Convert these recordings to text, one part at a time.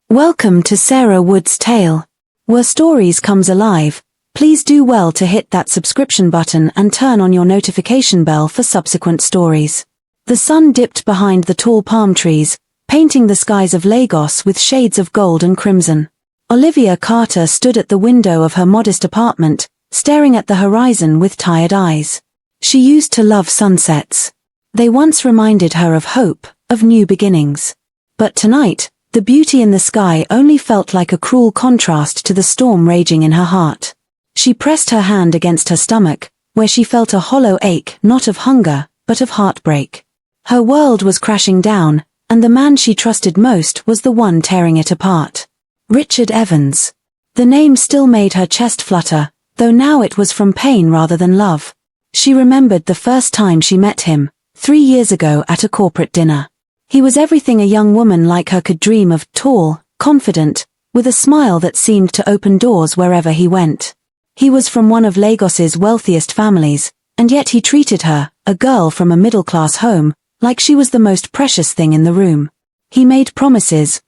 Welcome to Sarah Wood's Tale. Where stories comes alive, please do well to hit that subscription button and turn on your notification bell for subsequent stories. The sun dipped behind the tall palm trees, painting the skies of Lagos with shades of gold and crimson. Olivia Carter stood at the window of her modest apartment, staring at the horizon with tired eyes. She used to love sunsets. They once reminded her of hope, of new beginnings. But tonight, the beauty in the sky only felt like a cruel contrast to the storm raging in her heart. She pressed her hand against her stomach, where she felt a hollow ache, not of hunger, but of heartbreak. Her world was crashing down, and the man she trusted most was the one tearing it apart. Richard Evans. The name still made her chest flutter, though now it was from pain rather than love. She remembered the first time she met him, 3 years ago at a corporate dinner. He was everything a young woman like her could dream of, tall, confident, with a smile that seemed to open doors wherever he went. He was from one of Lagos's wealthiest families, and yet he treated her, a girl from a middle-class home, like she was the most precious thing in the room. He made promises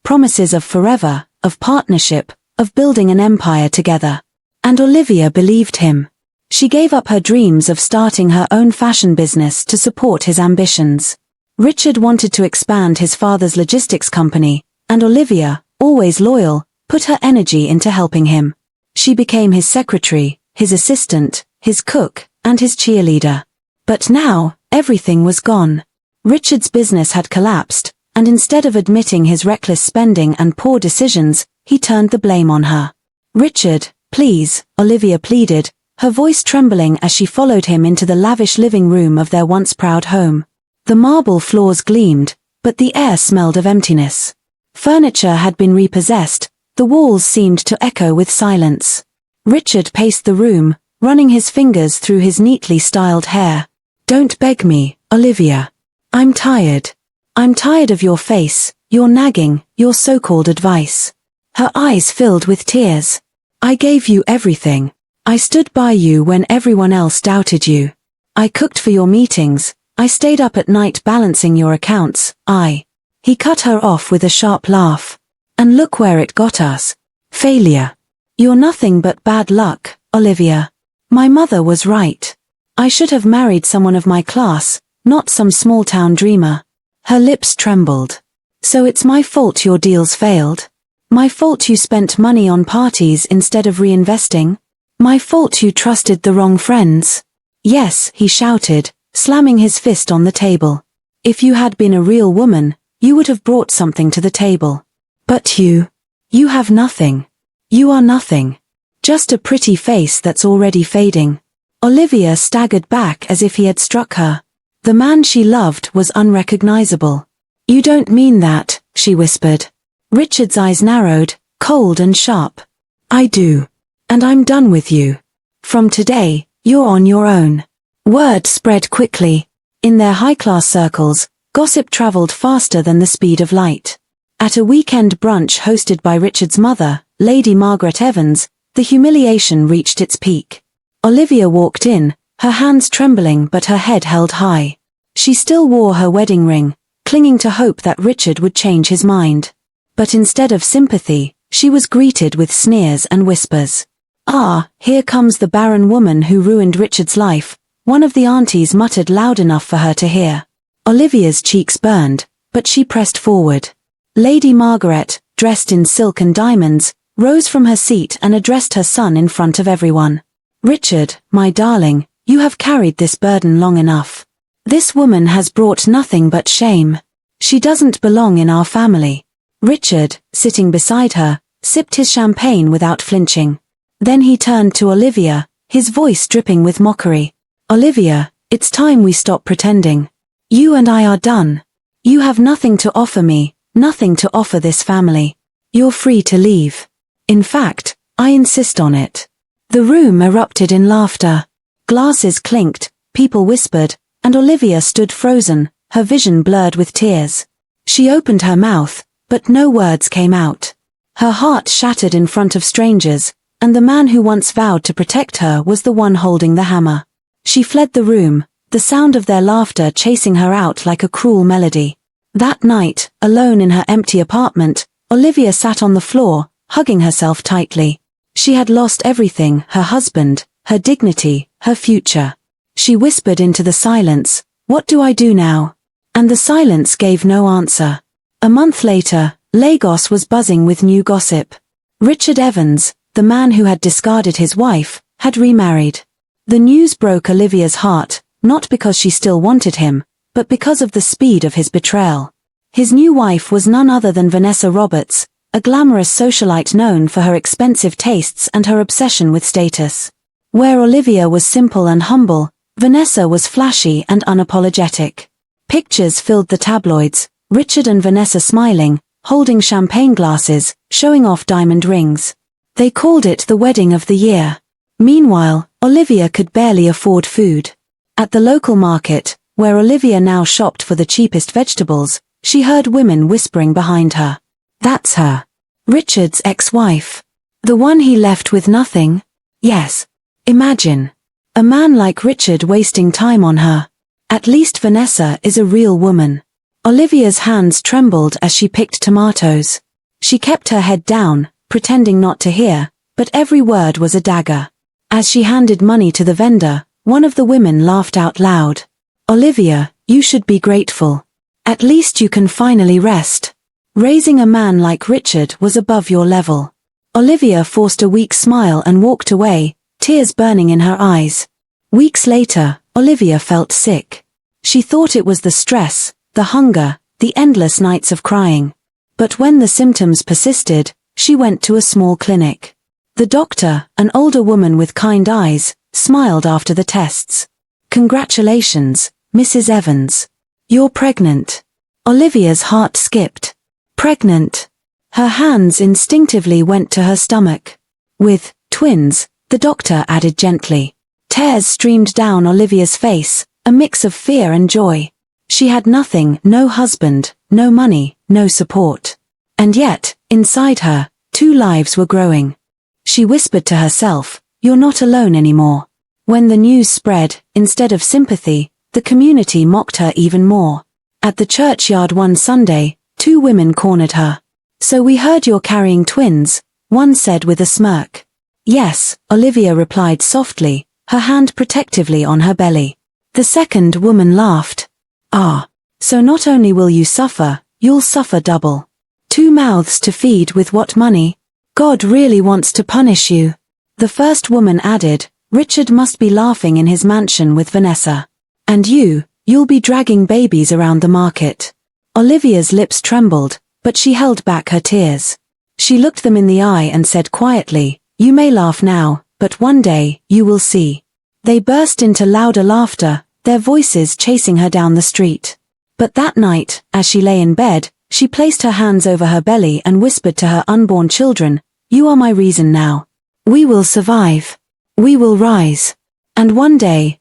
of forever, of partnership, of building an empire together. And Olivia believed him. She gave up her dreams of starting her own fashion business to support his ambitions. Richard wanted to expand his father's logistics company, and Olivia, always loyal, put her energy into helping him. She became his secretary, his assistant, his cook, and his cheerleader. But now, everything was gone. Richard's business had collapsed, and instead of admitting his reckless spending and poor decisions, he turned the blame on her. "Richard, please," Olivia pleaded, her voice trembling as she followed him into the lavish living room of their once proud home. The marble floors gleamed, but the air smelled of emptiness. Furniture had been repossessed, the walls seemed to echo with silence. Richard paced the room, running his fingers through his neatly styled hair. "Don't beg me, Olivia. I'm tired. I'm tired of your face, your nagging, your so-called advice." Her eyes filled with tears. "I gave you everything. I stood by you when everyone else doubted you. I cooked for your meetings. I stayed up at night balancing your accounts. He cut her off with a sharp laugh. "And look where it got us. Failure. You're nothing but bad luck, Olivia. My mother was right. I should have married someone of my class, not some small-town dreamer." Her lips trembled. "So it's my fault your deals failed? My fault you spent money on parties instead of reinvesting? My fault you trusted the wrong friends?" "Yes," he shouted, slamming his fist on the table. "If you had been a real woman, you would have brought something to the table. But you have nothing. You are nothing. Just a pretty face that's already fading." Olivia staggered back as if he had struck her. The man she loved was unrecognizable. "You don't mean that," she whispered. Richard's eyes narrowed, cold and sharp. "I do. And I'm done with you. From today, you're on your own." Word spread quickly. In their high-class circles, gossip traveled faster than the speed of light. At a weekend brunch hosted by Richard's mother, Lady Margaret Evans, the humiliation reached its peak. Olivia walked in, her hands trembling but her head held high. She still wore her wedding ring, clinging to hope that Richard would change his mind. But instead of sympathy, she was greeted with sneers and whispers. "Ah, here comes the barren woman who ruined Richard's life," one of the aunties muttered loud enough for her to hear. Olivia's cheeks burned, but she pressed forward. Lady Margaret, dressed in silk and diamonds, rose from her seat and addressed her son in front of everyone. "Richard, my darling, you have carried this burden long enough. This woman has brought nothing but shame. She doesn't belong in our family." Richard, sitting beside her, sipped his champagne without flinching. Then he turned to Olivia, his voice dripping with mockery. "Olivia, it's time we stop pretending. You and I are done. You have nothing to offer me, nothing to offer this family. You're free to leave. In fact, I insist on it." The room erupted in laughter. Glasses clinked, people whispered, and Olivia stood frozen, her vision blurred with tears. She opened her mouth, but no words came out. Her heart shattered in front of strangers, and the man who once vowed to protect her was the one holding the hammer. She fled the room, the sound of their laughter chasing her out like a cruel melody. That night, alone in her empty apartment, Olivia sat on the floor, hugging herself tightly. She had lost everything, her husband, her dignity, her future. She whispered into the silence, "What do I do now?" And the silence gave no answer. A month later, Lagos was buzzing with new gossip. Richard Evans, the man who had discarded his wife, had remarried. The news broke Olivia's heart, not because she still wanted him, but because of the speed of his betrayal. His new wife was none other than Vanessa Roberts, a glamorous socialite known for her expensive tastes and her obsession with status. Where Olivia was simple and humble, Vanessa was flashy and unapologetic. Pictures filled the tabloids, Richard and Vanessa smiling, holding champagne glasses, showing off diamond rings. They called it the wedding of the year. Meanwhile, Olivia could barely afford food. At the local market, where Olivia now shopped for the cheapest vegetables, she heard women whispering behind her. "That's her. Richard's ex-wife. The one he left with nothing?" Yes. Imagine. A man like Richard wasting time on her. At least Vanessa is a real woman. Olivia's hands trembled as she picked tomatoes. She kept her head down, pretending not to hear, but every word was a dagger. As she handed money to the vendor, one of the women laughed out loud. "Olivia, you should be grateful. At least you can finally rest. Raising a man like Richard was above your level." Olivia forced a weak smile and walked away, tears burning in her eyes. Weeks later, Olivia felt sick. She thought it was the stress, the hunger, the endless nights of crying. But when the symptoms persisted, she went to a small clinic. The doctor, an older woman with kind eyes, smiled after the tests. "Congratulations, Mrs. Evans. You're pregnant." Olivia's heart skipped. Pregnant. Her hands instinctively went to her stomach. "With twins," the doctor added gently. Tears streamed down Olivia's face, a mix of fear and joy. She had nothing, no husband, no money, no support. And yet, inside her, two lives were growing. She whispered to herself, "You're not alone anymore." When the news spread, instead of sympathy, the community mocked her even more. At the churchyard one Sunday, two women cornered her. "So we heard you're carrying twins," one said with a smirk. "Yes," Olivia replied softly, her hand protectively on her belly. The second woman laughed. "Ah, so not only will you suffer, you'll suffer double. Two mouths to feed with what money? God really wants to punish you." The first woman added, "Richard must be laughing in his mansion with Vanessa. And you'll be dragging babies around the market." Olivia's lips trembled, but she held back her tears. She looked them in the eye and said quietly, "You may laugh now, but one day, you will see." They burst into louder laughter, their voices chasing her down the street. But that night, as she lay in bed, she placed her hands over her belly and whispered to her unborn children, "You are my reason now. We will survive. We will rise. And one day,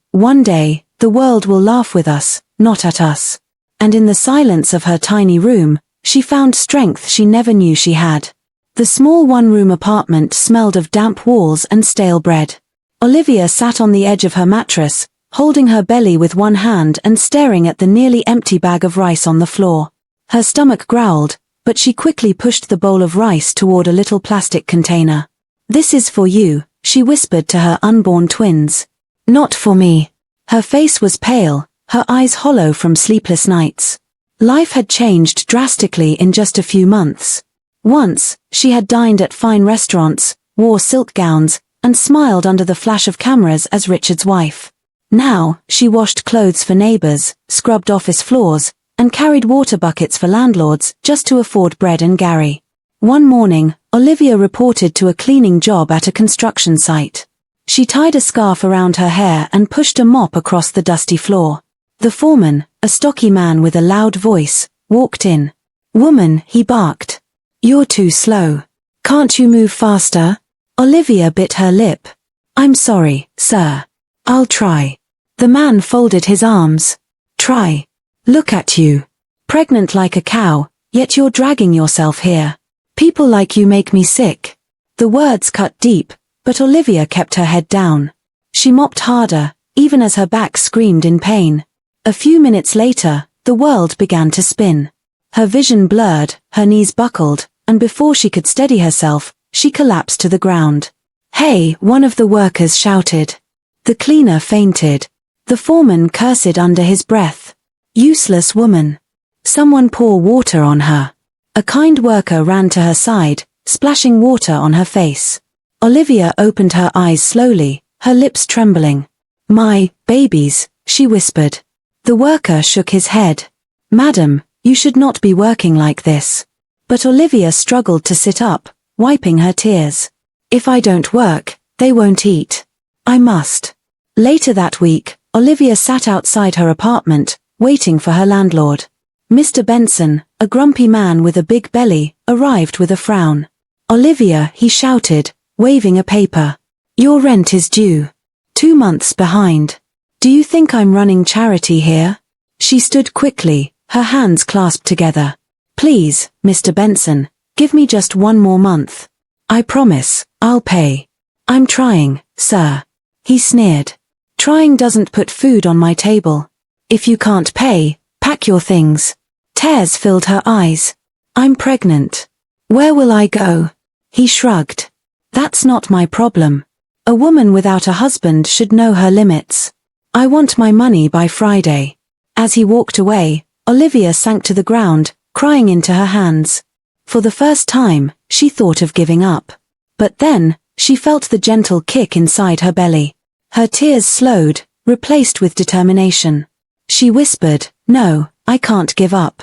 the world will laugh with us, not at us." And in the silence of her tiny room, she found strength she never knew she had. The small one-room apartment smelled of damp walls and stale bread. Olivia sat on the edge of her mattress, holding her belly with one hand and staring at the nearly empty bag of rice on the floor. Her stomach growled, but she quickly pushed the bowl of rice toward a little plastic container. "This is for you," she whispered to her unborn twins. "Not for me." Her face was pale, her eyes hollow from sleepless nights. Life had changed drastically in just a few months. Once, she had dined at fine restaurants, wore silk gowns, and smiled under the flash of cameras as Richard's wife. Now, she washed clothes for neighbors, scrubbed office floors, and carried water buckets for landlords just to afford bread and Gary. One morning, Olivia reported to a cleaning job at a construction site. She tied a scarf around her hair and pushed a mop across the dusty floor. The foreman, a stocky man with a loud voice, walked in. "Woman," he barked. "You're too slow. Can't you move faster?" Olivia bit her lip. "I'm sorry, sir. I'll try." The man folded his arms. "Try. Look at you. Pregnant like a cow, yet you're dragging yourself here. People like you make me sick." The words cut deep, but Olivia kept her head down. She mopped harder, even as her back screamed in pain. A few minutes later, the world began to spin. Her vision blurred, her knees buckled, and before she could steady herself, she collapsed to the ground. "Hey!" one of the workers shouted. The cleaner fainted. The foreman cursed under his breath. "Useless woman. Someone pour water on her." A kind worker ran to her side, splashing water on her face. Olivia opened her eyes slowly, her lips trembling. "My babies," she whispered. The worker shook his head. "Madam, you should not be working like this." But Olivia struggled to sit up, wiping her tears. "If I don't work, they won't eat. I must." Later that week, Olivia sat outside her apartment, waiting for her landlord. Mr. Benson, a grumpy man with a big belly, arrived with a frown. "Olivia," he shouted, waving a paper. "Your rent is due. 2 months behind. Do you think I'm running charity here?" She stood quickly, her hands clasped together. "Please, Mr. Benson, give me just 1 more month. I promise, I'll pay." "I'm trying, sir." He sneered. "Trying doesn't put food on my table. If you can't pay, pack your things." Tears filled her eyes. "I'm pregnant. Where will I go?" He shrugged. "That's not my problem. A woman without a husband should know her limits. I want my money by Friday." As he walked away, Olivia sank to the ground, crying into her hands. For the first time, she thought of giving up. But then, she felt the gentle kick inside her belly. Her tears slowed, replaced with determination. She whispered, "No, I can't give up.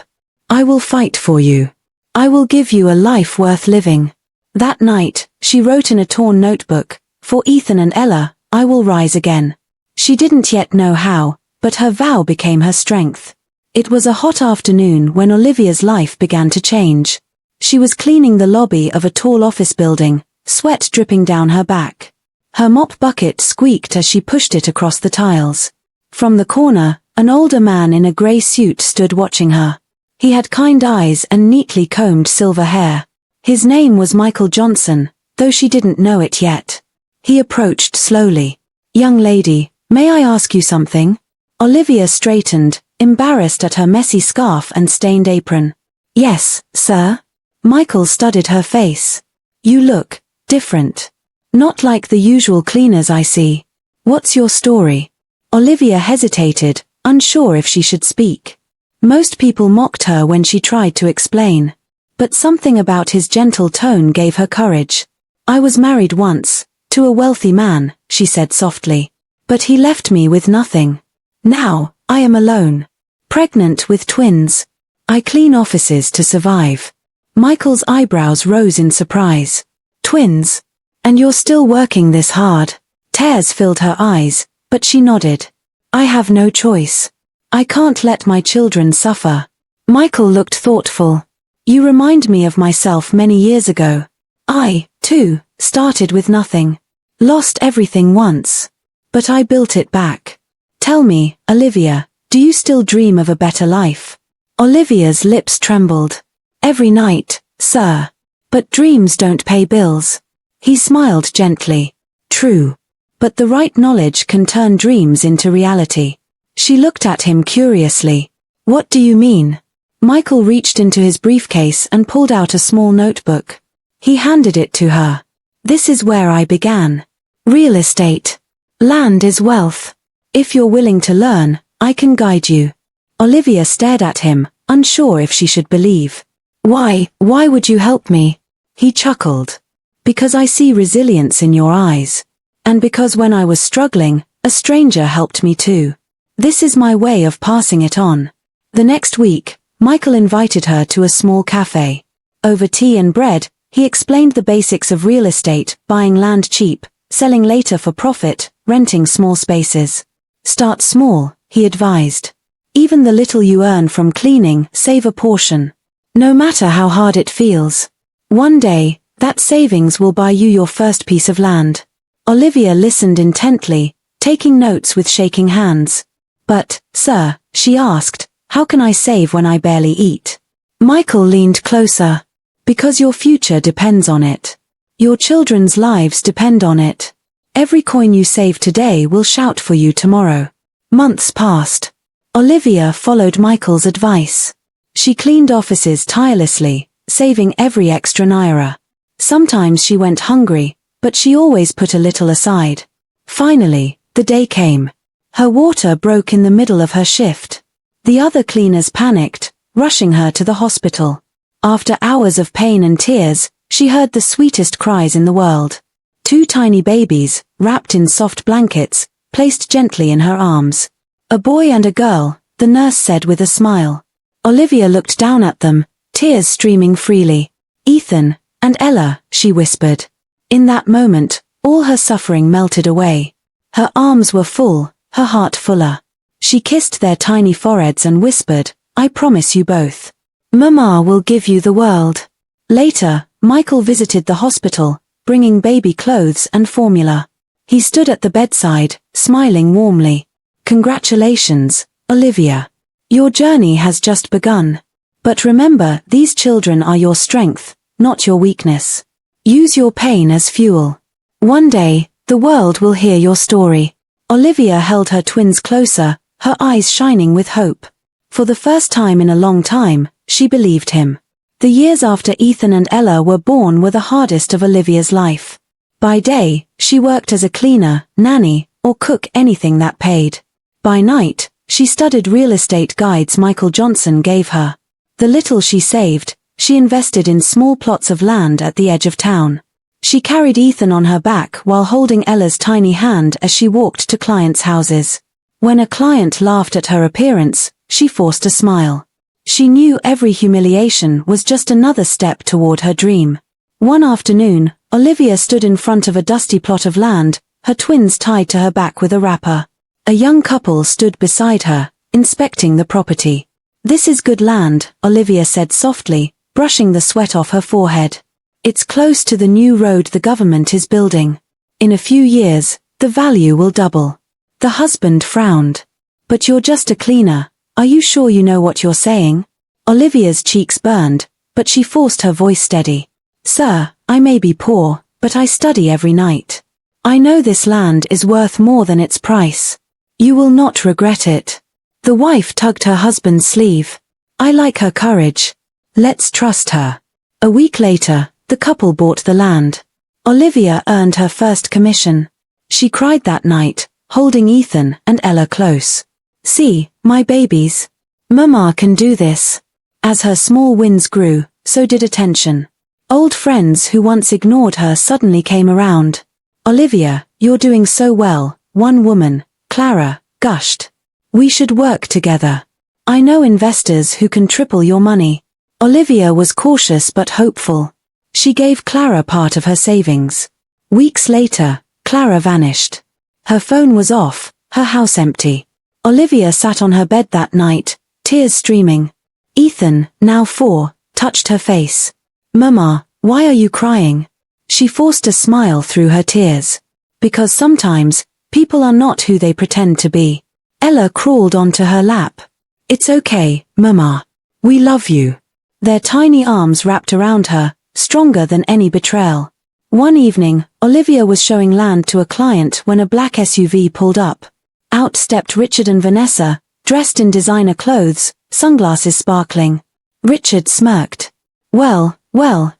I will fight for you. I will give you a life worth living." That night, she wrote in a torn notebook, "For Ethan and Ella, I will rise again." She didn't yet know how, but her vow became her strength. It was a hot afternoon when Olivia's life began to change. She was cleaning the lobby of a tall office building, sweat dripping down her back. Her mop bucket squeaked as she pushed it across the tiles. From the corner, an older man in a grey suit stood watching her. He had kind eyes and neatly combed silver hair. His name was Michael Johnson, though she didn't know it yet. He approached slowly. "Young lady, may I ask you something?" Olivia straightened, embarrassed at her messy scarf and stained apron. "Yes, sir." Michael studied her face. "You look different. Not like the usual cleaners I see. What's your story?" Olivia hesitated, unsure if she should speak. Most people mocked her when she tried to explain. But something about his gentle tone gave her courage. "I was married once, to a wealthy man," she said softly. "But he left me with nothing. Now, I am alone. Pregnant with twins. I clean offices to survive." Michael's eyebrows rose in surprise. "Twins? And you're still working this hard?" Tears filled her eyes, but she nodded. "I have no choice. I can't let my children suffer." Michael looked thoughtful. "You remind me of myself many years ago. I, too, started with nothing. Lost everything once. But I built it back. Tell me, Olivia, do you still dream of a better life?" Olivia's lips trembled. "Every night, sir. But dreams don't pay bills." He smiled gently. "True. But the right knowledge can turn dreams into reality." She looked at him curiously. "What do you mean?" Michael reached into his briefcase and pulled out a small notebook. He handed it to her. "This is where I began. Real estate. Land is wealth. If you're willing to learn, I can guide you." Olivia stared at him, unsure if she should believe. Why would you help me?" He chuckled. "Because I see resilience in your eyes. And because when I was struggling, a stranger helped me too. This is my way of passing it on." The next week, Michael invited her to a small cafe. Over tea and bread, he explained the basics of real estate, buying land cheap, selling later for profit, renting small spaces. "Start small," he advised. "Even the little you earn from cleaning, save a portion. No matter how hard it feels. One day, that savings will buy you your first piece of land." Olivia listened intently, taking notes with shaking hands. "But, sir," she asked, "how can I save when I barely eat?" Michael leaned closer. "Because your future depends on it. Your children's lives depend on it. Every coin you save today will shout for you tomorrow." Months passed. Olivia followed Michael's advice. She cleaned offices tirelessly, saving every extra naira. Sometimes she went hungry, but she always put a little aside. Finally, the day came. Her water broke in the middle of her shift. The other cleaners panicked, rushing her to the hospital. After hours of pain and tears, she heard the sweetest cries in the world. 2 tiny babies, wrapped in soft blankets, placed gently in her arms. A boy and a girl, the nurse said with a smile. Olivia looked down at them, tears streaming freely. Ethan and Ella, she whispered. In that moment, all her suffering melted away. Her arms were full, her heart fuller. She kissed their tiny foreheads and whispered, I promise you both. Mama will give you the world. Later, Michael visited the hospital, bringing baby clothes and formula. He stood at the bedside, smiling warmly. Congratulations, Olivia. Your journey has just begun. But remember, these children are your strength, not your weakness. Use your pain as fuel. One day, the world will hear your story. Olivia held her twins closer, her eyes shining with hope. For the first time in a long time, she believed him. The years after Ethan and Ella were born were the hardest of Olivia's life. By day, she worked as a cleaner, nanny, or cook, anything that paid. By night, she studied real estate guides Michael Johnson gave her. The little she saved, she invested in small plots of land at the edge of town. She carried Ethan on her back while holding Ella's tiny hand as she walked to clients' houses. When a client laughed at her appearance, she forced a smile. She knew every humiliation was just another step toward her dream. One afternoon, Olivia stood in front of a dusty plot of land, her twins tied to her back with a wrapper. A young couple stood beside her, inspecting the property. This is good land, Olivia said softly, brushing the sweat off her forehead. It's close to the new road the government is building. In a few years, the value will double. The husband frowned. But you're just a cleaner, are you sure you know what you're saying? Olivia's cheeks burned, but she forced her voice steady. Sir, I may be poor, but I study every night. I know this land is worth more than its price. You will not regret it. The wife tugged her husband's sleeve. I like her courage. Let's trust her. A week later, the couple bought the land. Olivia earned her first commission. She cried that night, holding Ethan and Ella close. See, my babies. Mama can do this. As her small wins grew, so did attention. Old friends who once ignored her suddenly came around. Olivia, you're doing so well, one woman, Clara, gushed. We should work together. I know investors who can triple your money. Olivia was cautious but hopeful. She gave Clara part of her savings. Weeks later, Clara vanished. Her phone was off, her house empty. Olivia sat on her bed that night, tears streaming. Ethan, now 4, touched her face. Mama, why are you crying? She forced a smile through her tears. Because sometimes, people are not who they pretend to be. Ella crawled onto her lap. It's okay, Mama. We love you. Their tiny arms wrapped around her, stronger than any betrayal. One evening, Olivia was showing land to a client when a black SUV pulled up. Out stepped Richard and Vanessa, dressed in designer clothes, sunglasses sparkling. Richard smirked. Well,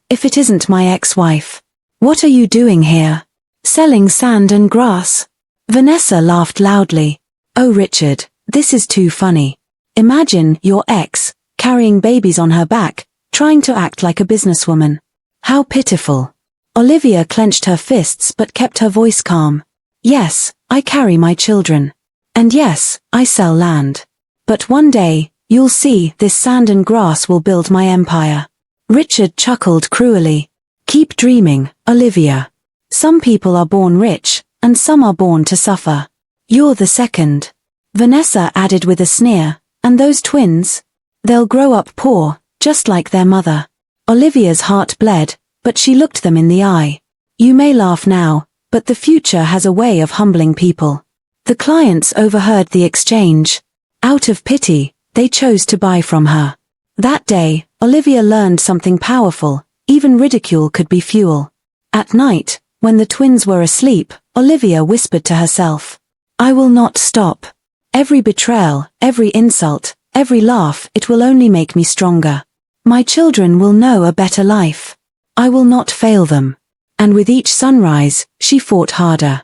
if it isn't my ex-wife. What are you doing here? Selling sand and grass. Vanessa laughed loudly. Oh Richard, this is too funny. Imagine your ex, carrying babies on her back, trying to act like a businesswoman. How pitiful. Olivia clenched her fists but kept her voice calm. Yes, I carry my children. And yes, I sell land. But one day, you'll see, this sand and grass will build my empire. Richard chuckled cruelly. Keep dreaming, Olivia. Some people are born rich, and some are born to suffer. You're the second. Vanessa added with a sneer, and those twins? They'll grow up poor, just like their mother. Olivia's heart bled, but she looked them in the eye. You may laugh now, but the future has a way of humbling people. The clients overheard the exchange. Out of pity, they chose to buy from her. That day, Olivia learned something powerful, even ridicule could be fuel. At night, when the twins were asleep, Olivia whispered to herself, I will not stop. Every betrayal, every insult, every laugh, it will only make me stronger. My children will know a better life. I will not fail them. And with each sunrise, she fought harder.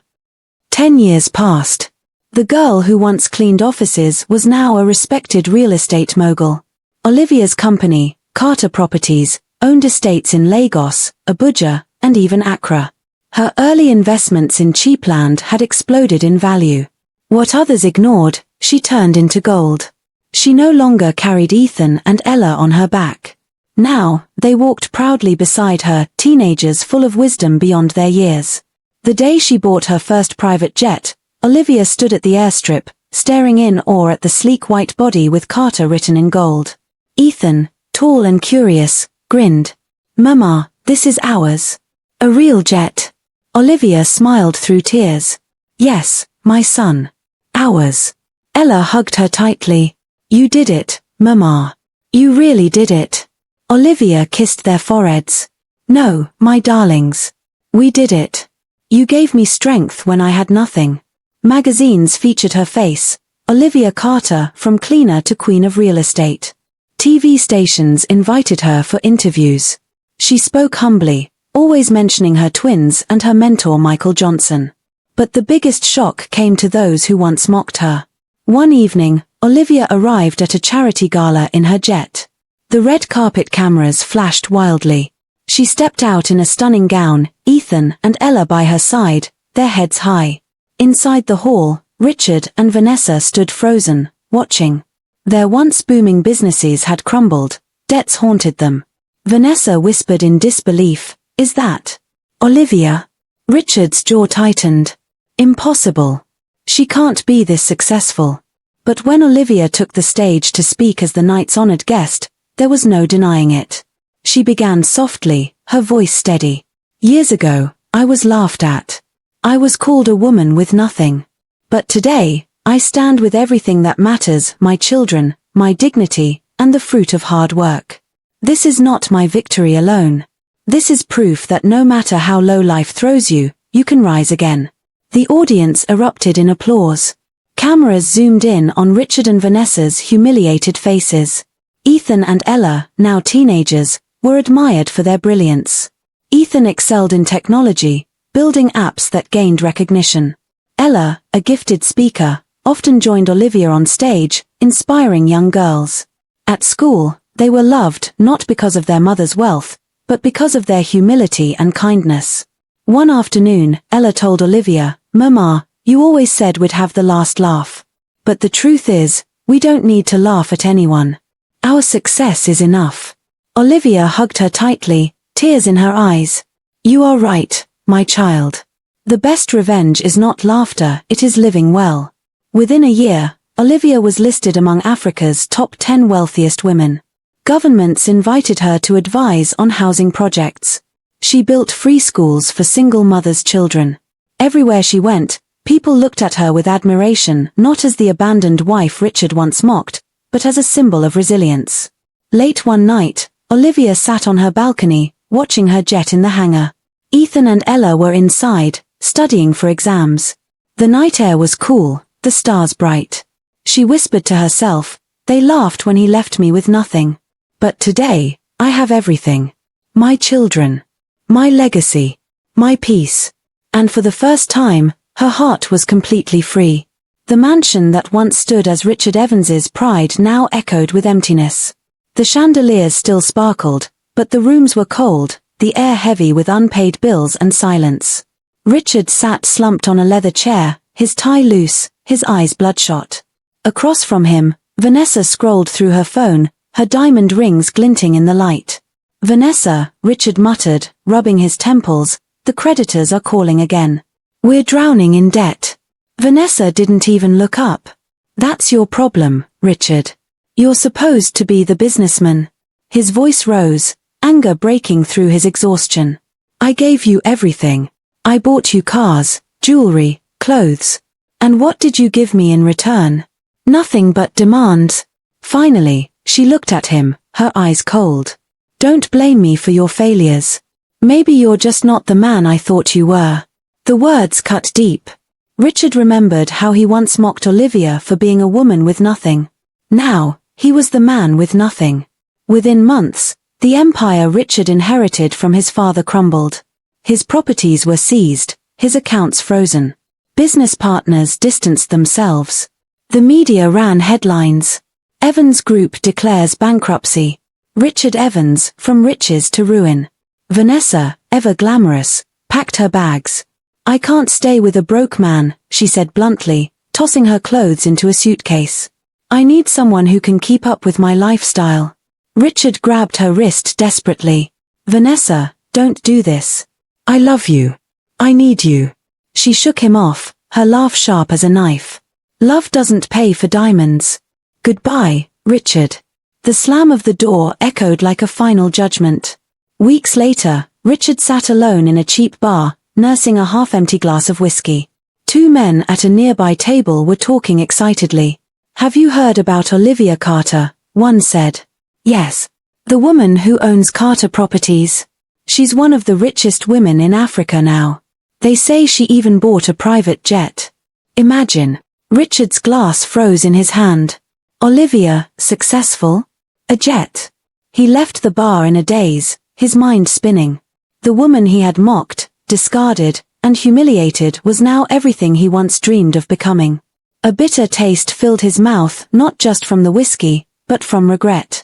10 years passed. The girl who once cleaned offices was now a respected real estate mogul. Olivia's company, Carter Properties, owned estates in Lagos, Abuja, and even Accra. Her early investments in cheap land had exploded in value. What others ignored, she turned into gold. She no longer carried Ethan and Ella on her back. Now, they walked proudly beside her, teenagers full of wisdom beyond their years. The day she bought her first private jet, Olivia stood at the airstrip, staring in awe at the sleek white body with Carter written in gold. Ethan, tall and curious, grinned. "Mama, this is ours. A real jet." Olivia smiled through tears. "Yes, my son. Ours." Ella hugged her tightly. "You did it, Mama. You really did it." Olivia kissed their foreheads. "No, my darlings. We did it. You gave me strength when I had nothing." Magazines featured her face, Olivia Carter, from cleaner to queen of real estate. TV stations invited her for interviews. She spoke humbly, always mentioning her twins and her mentor Michael Johnson. But the biggest shock came to those who once mocked her. One evening, Olivia arrived at a charity gala in her jet. The red carpet cameras flashed wildly. She stepped out in a stunning gown, Ethan and Ella by her side, their heads high. Inside the hall, Richard and Vanessa stood frozen, watching. Their once booming businesses had crumbled, debts haunted them. Vanessa whispered in disbelief, "Is that Olivia?" Richard's jaw tightened. "Impossible. She can't be this successful." But when Olivia took the stage to speak as the night's honored guest, there was no denying it. She began softly, her voice steady. "Years ago, I was laughed at. I was called a woman with nothing. But today, I stand with everything that matters, my children, my dignity, and the fruit of hard work. This is not my victory alone. This is proof that no matter how low life throws you, you can rise again." The audience erupted in applause. Cameras zoomed in on Richard and Vanessa's humiliated faces. Ethan and Ella, now teenagers, were admired for their brilliance. Ethan excelled in technology, building apps that gained recognition. Ella, a gifted speaker, often joined Olivia on stage, inspiring young girls. At school, they were loved not because of their mother's wealth, but because of their humility and kindness. One afternoon, Ella told Olivia, "Mama, you always said we'd have the last laugh. But the truth is, we don't need to laugh at anyone. Our success is enough." Olivia hugged her tightly, tears in her eyes. "You are right, my child. The best revenge is not laughter, it is living well." Within a year, Olivia was listed among Africa's top 10 wealthiest women. Governments invited her to advise on housing projects. She built free schools for single mothers' children. Everywhere she went, people looked at her with admiration, not as the abandoned wife Richard once mocked, but as a symbol of resilience. Late one night, Olivia sat on her balcony, watching her jet in the hangar. Ethan and Ella were inside, studying for exams. The night air was cool, the stars bright. She whispered to herself, "They laughed when he left me with nothing. But today, I have everything. My children. My legacy. My peace." And for the first time, her heart was completely free. The mansion that once stood as Richard Evans's pride now echoed with emptiness. The chandeliers still sparkled, but the rooms were cold, the air heavy with unpaid bills and silence. Richard sat slumped on a leather chair, his tie loose, his eyes bloodshot. Across from him, Vanessa scrolled through her phone, her diamond rings glinting in the light. "Vanessa," Richard muttered, rubbing his temples, "the creditors are calling again. We're drowning in debt." Vanessa didn't even look up. "That's your problem, Richard. You're supposed to be the businessman." His voice rose, anger breaking through his exhaustion. "I gave you everything. I bought you cars, jewelry, clothes. And what did you give me in return? Nothing but demands." Finally, she looked at him, her eyes cold. "Don't blame me for your failures. Maybe you're just not the man I thought you were." The words cut deep. Richard remembered how he once mocked Olivia for being a woman with nothing. Now, he was the man with nothing. Within months, the empire Richard inherited from his father crumbled. His properties were seized, his accounts frozen. Business partners distanced themselves. The media ran headlines. Evans Group declares bankruptcy. Richard Evans, from riches to ruin. Vanessa, ever glamorous, packed her bags. "I can't stay with a broke man," she said bluntly, tossing her clothes into a suitcase. "I need someone who can keep up with my lifestyle." Richard grabbed her wrist desperately. "Vanessa, don't do this. I love you. I need you." She shook him off, her laugh sharp as a knife. "Love doesn't pay for diamonds. Goodbye, Richard." The slam of the door echoed like a final judgment. Weeks later, Richard sat alone in a cheap bar, nursing a half-empty glass of whiskey. Two men at a nearby table were talking excitedly. "Have you heard about Olivia Carter?" one said. "Yes. The woman who owns Carter Properties. She's one of the richest women in Africa now. They say she even bought a private jet." Imagine. Richard's glass froze in his hand. Olivia, successful? A jet. He left the bar in a daze, his mind spinning. The woman he had mocked, discarded, and humiliated was now everything he once dreamed of becoming. A bitter taste filled his mouth, not just from the whiskey, but from regret.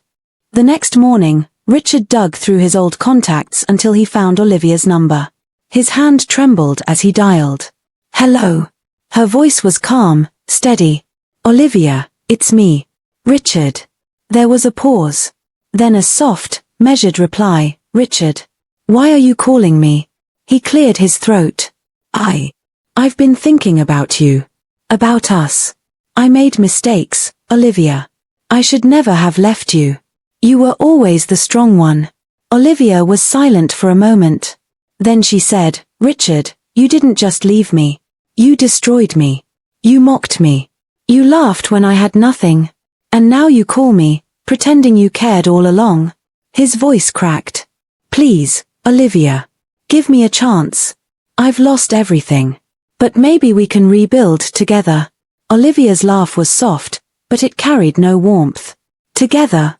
The next morning, Richard dug through his old contacts until he found Olivia's number. His hand trembled as he dialed. "Hello." Her voice was calm, steady. "Olivia, it's me. Richard." There was a pause. Then a soft, measured reply. "Richard. Why are you calling me?" He cleared his throat. I've been thinking about you. About us. I made mistakes, Olivia. I should never have left you. You were always the strong one." Olivia was silent for a moment. Then she said, "Richard, you didn't just leave me. You destroyed me. You mocked me. You laughed when I had nothing. And now you call me, pretending you cared all along." His voice cracked. "Please, Olivia. Give me a chance. I've lost everything. But maybe we can rebuild together." Olivia's laugh was soft, but it carried no warmth. "Together?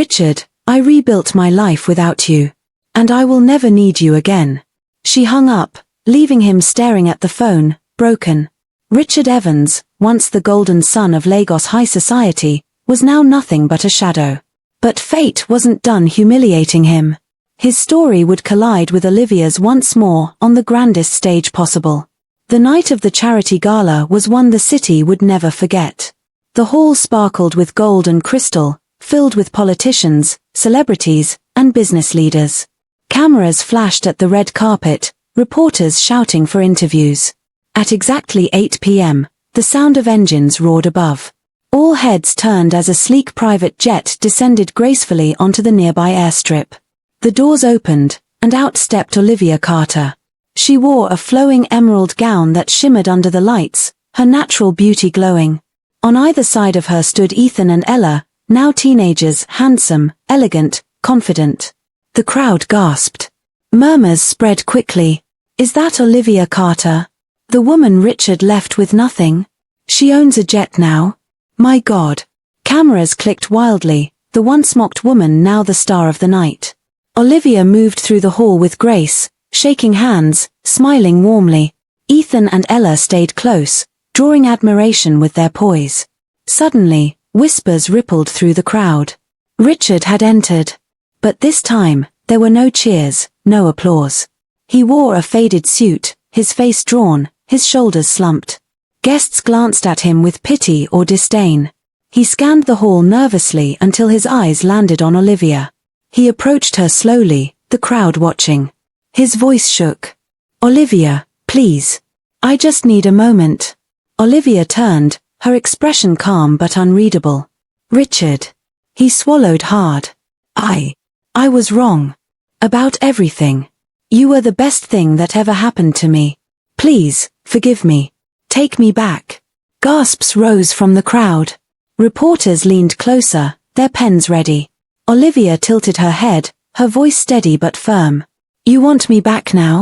Richard, I rebuilt my life without you. And I will never need you again." She hung up, leaving him staring at the phone, broken. Richard Evans, once the golden son of Lagos high society, was now nothing but a shadow. But fate wasn't done humiliating him. His story would collide with Olivia's once more on the grandest stage possible. The night of the charity gala was one the city would never forget. The hall sparkled with gold and crystal, filled with politicians, celebrities, and business leaders. Cameras flashed at the red carpet, reporters shouting for interviews. At exactly 8 p.m., the sound of engines roared above. All heads turned as a sleek private jet descended gracefully onto the nearby airstrip. The doors opened, and out stepped Olivia Carter. She wore a flowing emerald gown that shimmered under the lights, her natural beauty glowing. On either side of her stood Ethan and Ella, now teenagers, handsome, elegant, confident. The crowd gasped. Murmurs spread quickly. "Is that Olivia Carter? The woman Richard left with nothing? She owns a jet now? My God." Cameras clicked wildly, the once mocked woman now the star of the night. Olivia moved through the hall with grace, shaking hands, smiling warmly. Ethan and Ella stayed close, drawing admiration with their poise. Suddenly, whispers rippled through the crowd. Richard had entered. But this time, there were no cheers, no applause. He wore a faded suit, his face drawn, his shoulders slumped. Guests glanced at him with pity or disdain. He scanned the hall nervously until his eyes landed on Olivia. He approached her slowly, the crowd watching. His voice shook. "Olivia, please. I just need a moment." Olivia turned, her expression calm but unreadable. "Richard." He swallowed hard. I was wrong. About everything. You were the best thing that ever happened to me. Please, forgive me. Take me back." Gasps rose from the crowd. Reporters leaned closer, their pens ready. Olivia tilted her head, her voice steady but firm. "You want me back now?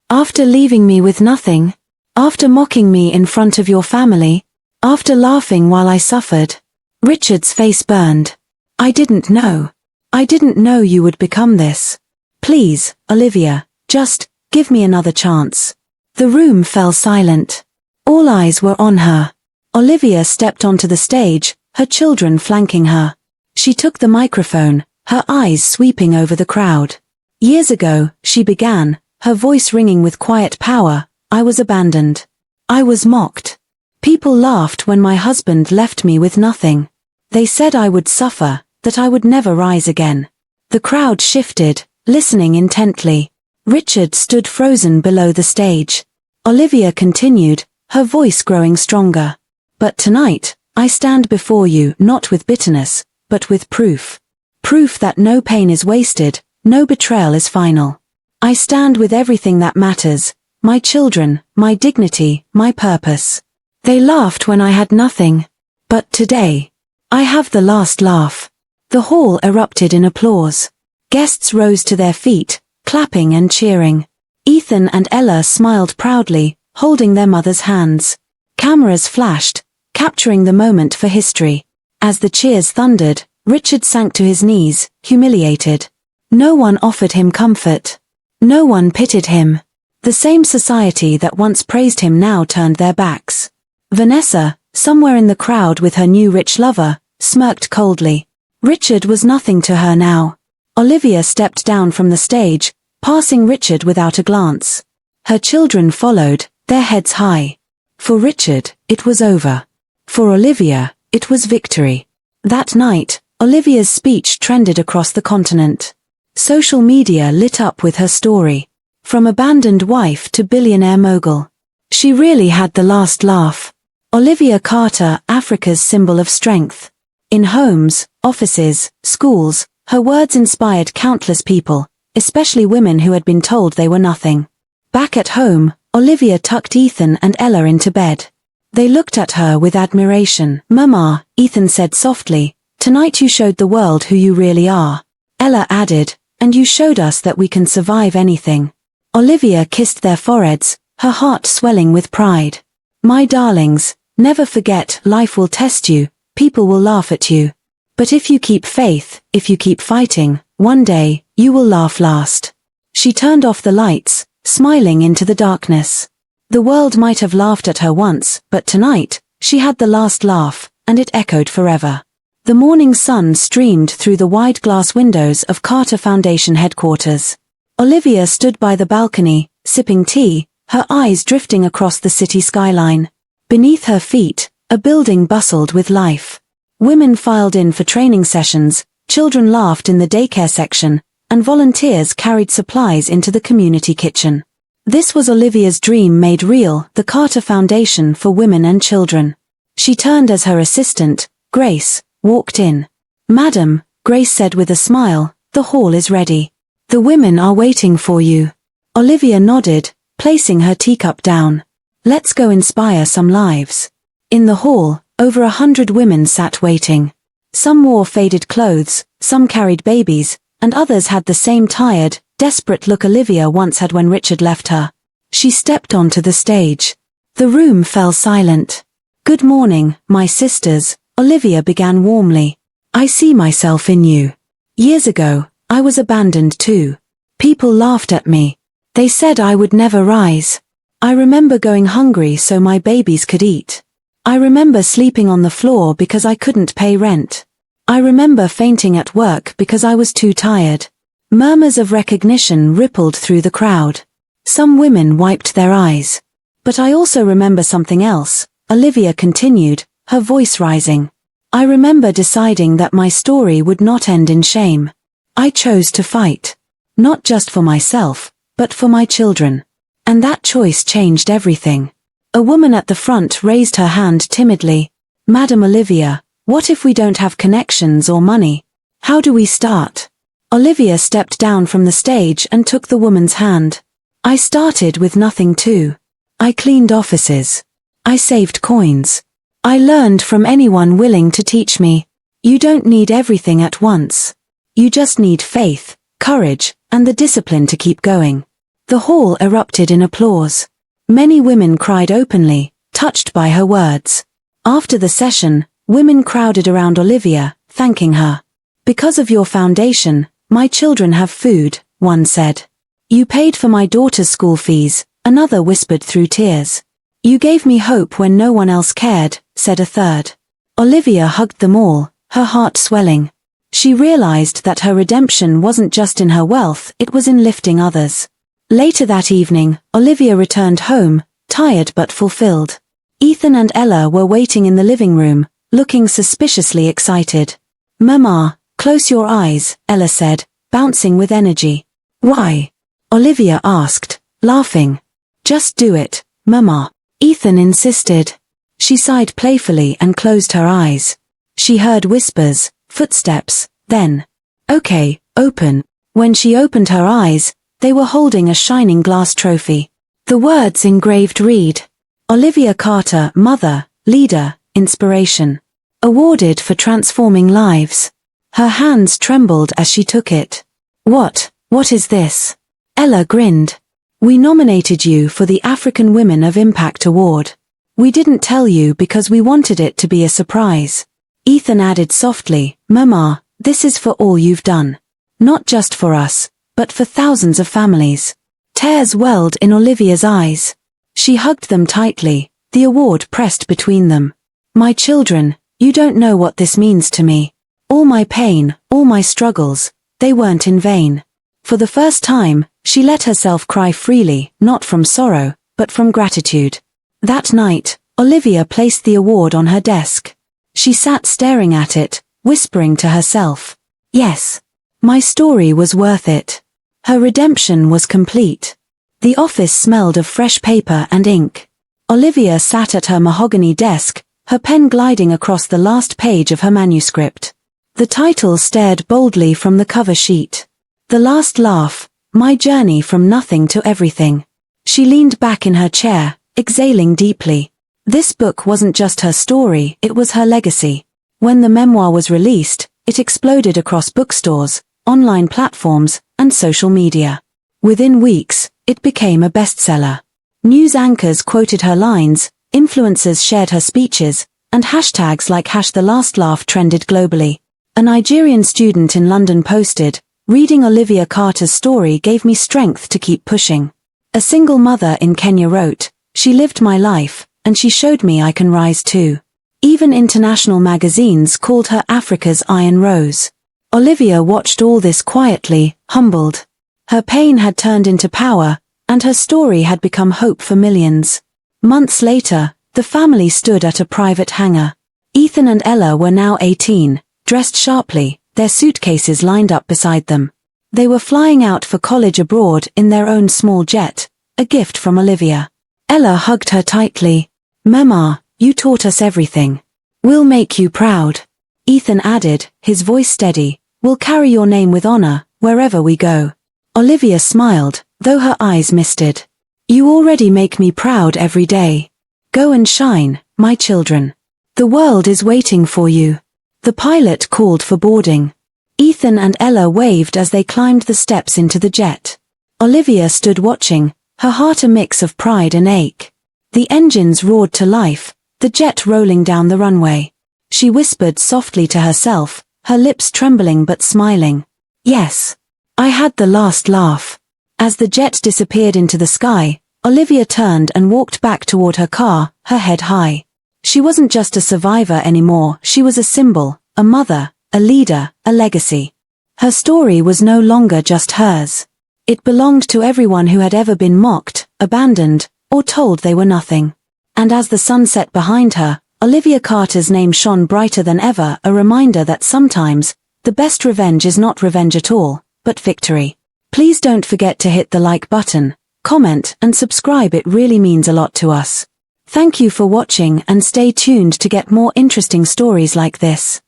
After leaving me with nothing? After mocking me in front of your family? After laughing while I suffered?" Richard's face burned. "I didn't know. I didn't know you would become this. Please, Olivia, just give me another chance. The room fell silent. All eyes were on her. Olivia stepped onto the stage, her children flanking her. She took the microphone, her eyes sweeping over the crowd. Years ago, she began, her voice ringing with quiet power, I was abandoned. I was mocked. People laughed when my husband left me with nothing. They said I would suffer, that I would never rise again. The crowd shifted, listening intently. Richard stood frozen below the stage. Olivia continued, her voice growing stronger. But tonight, I stand before you not with bitterness, but with proof. Proof that no pain is wasted, no betrayal is final. I stand with everything that matters, my children, my dignity, my purpose. They laughed when I had nothing. But today, I have the last laugh. The hall erupted in applause. Guests rose to their feet, clapping and cheering. Ethan and Ella smiled proudly, holding their mother's hands. Cameras flashed, capturing the moment for history. As the cheers thundered, Richard sank to his knees, humiliated. No one offered him comfort. No one pitied him. The same society that once praised him now turned their backs. Vanessa, somewhere in the crowd with her new rich lover, smirked coldly. Richard was nothing to her now. Olivia stepped down from the stage, passing Richard without a glance. Her children followed, their heads high. For Richard, it was over. For Olivia, it was victory. That night, Olivia's speech trended across the continent. Social media lit up with her story. From abandoned wife to billionaire mogul. She really had the last laugh. Olivia Carter, Africa's symbol of strength. In homes, offices, schools, her words inspired countless people, especially women who had been told they were nothing. Back at home, Olivia tucked Ethan and Ella into bed. They looked at her with admiration. Mama, Ethan said softly, tonight you showed the world who you really are. Ella added, and you showed us that we can survive anything. Olivia kissed their foreheads, her heart swelling with pride. My darlings, never forget life will test you, people will laugh at you. But if you keep faith, if you keep fighting, one day, you will laugh last. She turned off the lights, smiling into the darkness. The world might have laughed at her once, but tonight, she had the last laugh, and it echoed forever. The morning sun streamed through the wide glass windows of Carter Foundation headquarters. Olivia stood by the balcony, sipping tea, her eyes drifting across the city skyline. Beneath her feet, a building bustled with life. Women filed in for training sessions, children laughed in the daycare section, and volunteers carried supplies into the community kitchen. This was Olivia's dream made real, the Carter Foundation for Women and Children. She turned as her assistant, Grace, walked in. Madam, Grace said with a smile, the hall is ready. The women are waiting for you. Olivia nodded, placing her teacup down. Let's go inspire some lives. In the hall, over 100 women sat waiting. Some wore faded clothes, some carried babies, and others had the same tired, desperate look Olivia once had when Richard left her. She stepped onto the stage. The room fell silent. Good morning, my sisters, Olivia began warmly. I see myself in you. Years ago, I was abandoned too. People laughed at me. They said I would never rise. I remember going hungry so my babies could eat. I remember sleeping on the floor because I couldn't pay rent. I remember fainting at work because I was too tired. Murmurs of recognition rippled through the crowd. Some women wiped their eyes. But I also remember something else, Olivia continued, her voice rising. I remember deciding that my story would not end in shame. I chose to fight. Not just for myself, but for my children. And that choice changed everything. A woman at the front raised her hand timidly. Madam Olivia, what if we don't have connections or money? How do we start? Olivia stepped down from the stage and took the woman's hand. I started with nothing too. I cleaned offices. I saved coins. I learned from anyone willing to teach me. You don't need everything at once. You just need faith, courage, and the discipline to keep going. The hall erupted in applause. Many women cried openly, touched by her words. After the session, women crowded around Olivia, thanking her. Because of your foundation, my children have food, one said. You paid for my daughter's school fees, another whispered through tears. You gave me hope when no one else cared, said a third. Olivia hugged them all, her heart swelling. She realized that her redemption wasn't just in her wealth, it was in lifting others. Later that evening, Olivia returned home, tired but fulfilled. Ethan and Ella were waiting in the living room, looking suspiciously excited. "Mama, close your eyes," Ella said, bouncing with energy. "Why?" Olivia asked, laughing. "Just do it, Mama," Ethan insisted. She sighed playfully and closed her eyes. She heard whispers, footsteps, then, "Okay, open." When she opened her eyes, they were holding a shining glass trophy. The words engraved read, "Olivia Carter, Mother, Leader, Inspiration. Awarded for transforming lives." Her hands trembled as she took it. What is this?" Ella grinned. "We nominated you for the African Women of Impact Award. We didn't tell you because we wanted it to be a surprise." Ethan added softly, "Mama, this is for all you've done. Not just for us, but for thousands of families." Tears welled in Olivia's eyes. She hugged them tightly, the award pressed between them. "My children, you don't know what this means to me. All my pain, all my struggles, they weren't in vain." For the first time, she let herself cry freely, not from sorrow, but from gratitude. That night, Olivia placed the award on her desk. She sat staring at it, whispering to herself, "Yes, my story was worth it. Her redemption was complete." The office smelled of fresh paper and ink. Olivia sat at her mahogany desk, her pen gliding across the last page of her manuscript. The title stared boldly from the cover sheet. "The Last Laugh, My Journey from Nothing to Everything." She leaned back in her chair, exhaling deeply. This book wasn't just her story, it was her legacy. When the memoir was released, it exploded across bookstores, online platforms, and social media. Within weeks, it became a bestseller. News anchors quoted her lines, influencers shared her speeches, and hashtags like #TheLastLaugh trended globally. A Nigerian student in London posted, "Reading Olivia Carter's story gave me strength to keep pushing." A single mother in Kenya wrote, "She lived my life, and she showed me I can rise too." Even international magazines called her Africa's Iron Rose. Olivia watched all this quietly, humbled. Her pain had turned into power, and her story had become hope for millions. Months later, the family stood at a private hangar. Ethan and Ella were now 18, dressed sharply, their suitcases lined up beside them. They were flying out for college abroad in their own small jet, a gift from Olivia. Ella hugged her tightly. "Mama, you taught us everything. We'll make you proud." Ethan added, his voice steady, "We'll carry your name with honor, wherever we go." Olivia smiled, though her eyes misted. "You already make me proud every day. Go and shine, my children. The world is waiting for you." The pilot called for boarding. Ethan and Ella waved as they climbed the steps into the jet. Olivia stood watching, her heart a mix of pride and ache. The engines roared to life, the jet rolling down the runway. She whispered softly to herself, her lips trembling but smiling. "Yes, I had the last laugh." As the jet disappeared into the sky, Olivia turned and walked back toward her car, her head high. She wasn't just a survivor anymore, she was a symbol, a mother, a leader, a legacy. Her story was no longer just hers. It belonged to everyone who had ever been mocked, abandoned, or told they were nothing. And as the sun set behind her, Olivia Carter's name shone brighter than ever, a reminder that sometimes, the best revenge is not revenge at all, but victory. Please don't forget to hit the like button, comment, and subscribe, it really means a lot to us. Thank you for watching and stay tuned to get more interesting stories like this.